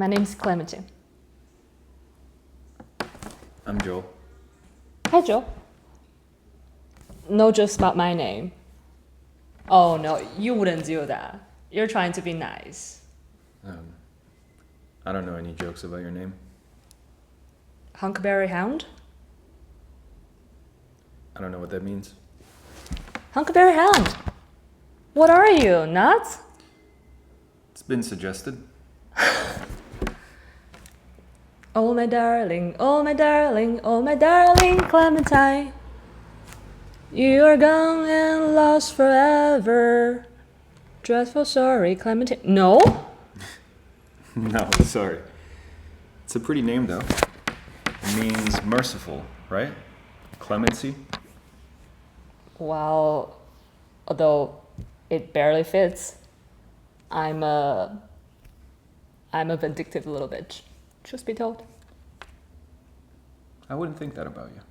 My name's Clementine. I'm Joel. Hi, Joel. No jokes about my name. Oh, no, you wouldn't do that. You're trying to be nice. I don't know any jokes about your name. Hunkberry Hound? I don't know what that means. Hunkberry Hound! What are you, nuts? It's been suggested. Oh, my darling, oh, my darling, oh, my darling Clementine. You are gone and lost forever. Dreadful sorry, Clementine. No? No, sorry. It's a pretty name, though. It means merciful, right? Clemency? Well, although it barely fits, I'm a vindictive little bitch. Truth be told. I wouldn't think that about you.